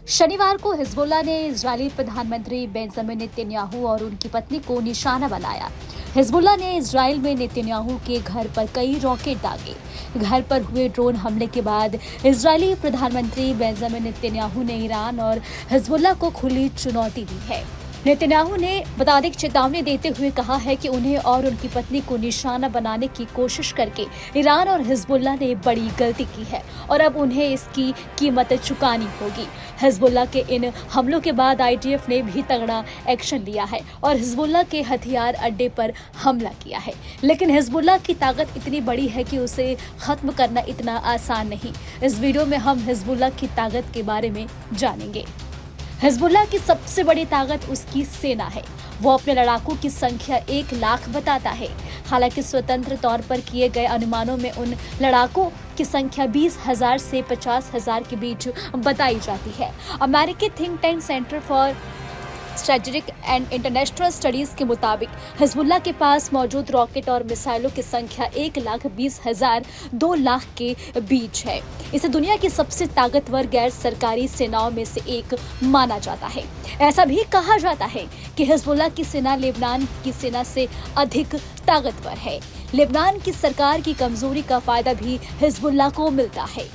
शनिवार को हिजबुल्लाह ने इजरायली प्रधानमंत्री बेंजामिन नेतन्याहू और उनकी पत्नी को निशाना बनाया। हिजबुल्लाह ने इजरायल में नेतन्याहू के घर पर कई रॉकेट दागे। घर पर हुए ड्रोन हमले के बाद इजरायली प्रधानमंत्री बेंजामिन नेतन्याहू ने ईरान और हिजबुल्लाह को खुली चुनौती दी है। नेतन्याहू ने बता चेतावनी देते हुए कहा है कि उन्हें और उनकी पत्नी को निशाना बनाने की कोशिश करके ईरान और हिजबुल्लाह ने बड़ी गलती की है और अब उन्हें इसकी कीमत चुकानी होगी। हिजबुल्लाह के इन हमलों के बाद आईडीएफ ने भी तगड़ा एक्शन लिया है और हिजबुल्लाह के हथियार अड्डे पर हमला किया है। लेकिन हिजबुल्लाह की ताकत इतनी बड़ी है कि उसे खत्म करना इतना आसान नहीं। इस वीडियो में हम हिजबुल्लाह की ताकत के बारे में जानेंगे। हिजबुल्लाह की सबसे बड़ी ताकत उसकी सेना है। वो अपने लड़ाकों की संख्या 1 लाख बताता है। हालांकि स्वतंत्र तौर पर किए गए अनुमानों में उन लड़ाकों की संख्या 20,000 से 50,000 के बीच बताई जाती है। अमेरिकी think tank centre for strategic and international studies के मुताबिक हिजबुल्लाह के पास मौजूद रॉकेट और मिसाइलों की संख्या 1,20,000 2 लाख के बीच है। इसे दुनिया की सबसे ताकतवर गैर सरकारी सेनाओं में से एक माना जाता है। ऐसा भी कहा जाता है कि हिजबुल्लाह की सेना लेबनान की सेना से अधिक ताकतवर है। लेबनान की सरकार की कमजोरी का फायदा भी हिजबुल्लाह को मिलता है।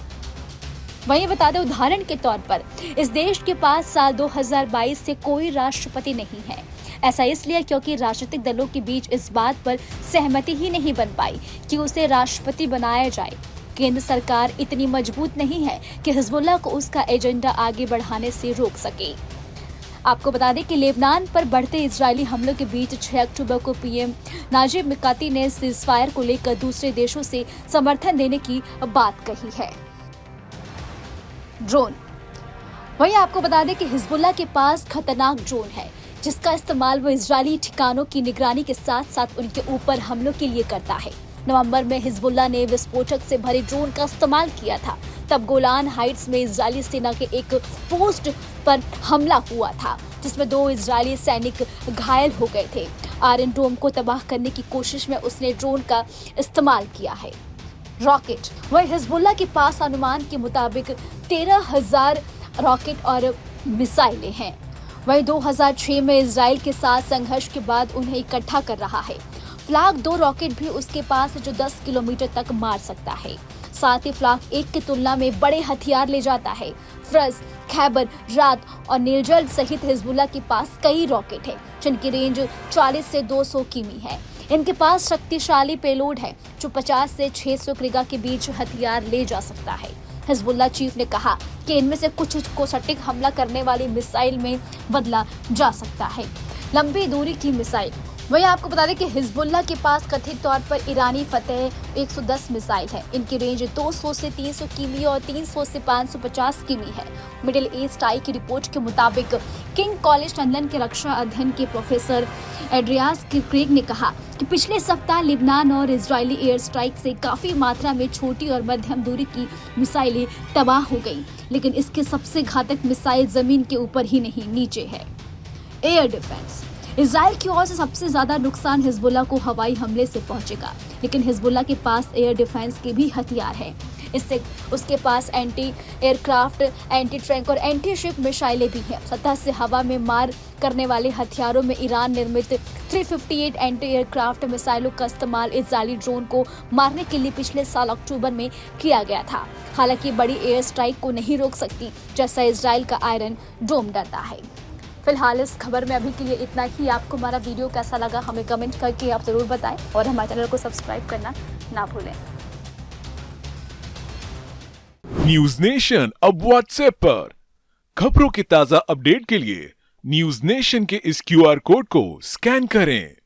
वहीं बता दें, उदाहरण के तौर पर इस देश के पास साल 2022 से कोई राष्ट्रपति नहीं है। ऐसा इसलिए क्योंकि राजनीतिक दलों के बीच इस बात पर सहमति ही नहीं बन पाई कि उसे राष्ट्रपति बनाया जाए। केंद्र सरकार इतनी मजबूत नहीं है कि हिजबुल्लाह को उसका एजेंडा आगे बढ़ाने से रोक सके। आपको बता दें कि लेबनान पर बढ़ते इजरायली हमलों के बीच 6 अक्टूबर को पीएम नाजिब मिकाती ने सीजफायर को लेकर दूसरे देशों से समर्थन देने की बात कही है। ड्रोन। वहीं आपको बता दें कि हिजबुल्लाह के पास खतरनाक ड्रोन है जिसका इस्तेमाल वो इजरायली ठिकानों की निगरानी के साथ साथ उनके ऊपर हमलों के लिए करता है। नवंबर में हिजबुल्लाह ने विस्फोटक से भरे ड्रोन का इस्तेमाल किया था। तब गोलान हाइट्स में इजरायली सेना के एक पोस्ट पर हमला हुआ था जिसमें 2 इजरायली सैनिक घायल हो गए थे। आयरन डोम को तबाह करने की कोशिश में उसने ड्रोन का इस्तेमाल किया है। रॉकेट। वह हिजबुल्लाह के पास अनुमान के मुताबिक 13,000 रॉकेट और मिसाइलें हैं। वही 2006 में इजराइल के साथ संघर्ष के बाद उन्हें इकट्ठा कर रहा है। फ्लाक 2 रॉकेट भी उसके पास है जो 10 किलोमीटर तक मार सकता है। साथ ही फ्लाक 1 की तुलना में बड़े हथियार ले जाता है। फ्रज, खैबर, रात और नीलजल सहित हिजबुल्लाह के पास कई रॉकेट है जिनकी रेंज 40 से 200 किमी है। इनके पास शक्तिशाली पेलोड है जो 50 से 600 क्रिगा के बीच हथियार ले जा सकता है। हिजबुल्लाह चीफ ने कहा कि इनमें से कुछ को सटीक हमला करने वाली मिसाइल में बदला जा सकता है। लंबी दूरी की मिसाइल। वहीं आपको बता दें कि हिजबुल्लाह के पास कथित तौर पर ईरानी फतेह 110 मिसाइल है। इनकी रेंज 200 से 300 किमी और 300 से 550 किमी है। मिडिल ईस्ट आई की रिपोर्ट के मुताबिक किंग कॉलेज लंदन के रक्षा अध्ययन के प्रोफेसर एड्रियास क्रेग ने कहा कि पिछले सप्ताह लेबनान और इजरायली एयर स्ट्राइक से काफी मात्रा में छोटी और मध्यम दूरी की मिसाइलें तबाह हो गई, लेकिन इसके सबसे घातक मिसाइल जमीन के ऊपर ही नहीं नीचे है। Air defence. इजराइल की ओर से सबसे ज्यादा नुकसान हिजबुल्लाह को हवाई हमले से पहुंचेगा, लेकिन हिजबुल्लाह के पास एयर डिफेंस के भी हथियार है। इससे उसके पास एंटी एयरक्राफ्ट, एंटी टैंक और एंटी शिप मिसाइलें भी हैं। सतह से हवा में मार करने वाले हथियारों में ईरान निर्मित 358 एंटी एयरक्राफ्ट मिसाइलों का इस्तेमाल इजरायली ड्रोन को मारने के लिए पिछले साल अक्टूबर में किया गया था। हालांकि बड़ी एयर स्ट्राइक को नहीं रोक सकती जैसा इजराइल का आयरन डोम डरता है। फिलहाल इस खबर में अभी के लिए इतना ही। आपको हमारा वीडियो कैसा लगा हमें कमेंट करके आप जरूर बताएं और हमारे चैनल को सब्सक्राइब करना ना भूलें। न्यूज नेशन अब व्हाट्सएप पर। खबरों के ताजा अपडेट के लिए न्यूज नेशन के इस क्यूआर कोड को स्कैन करें।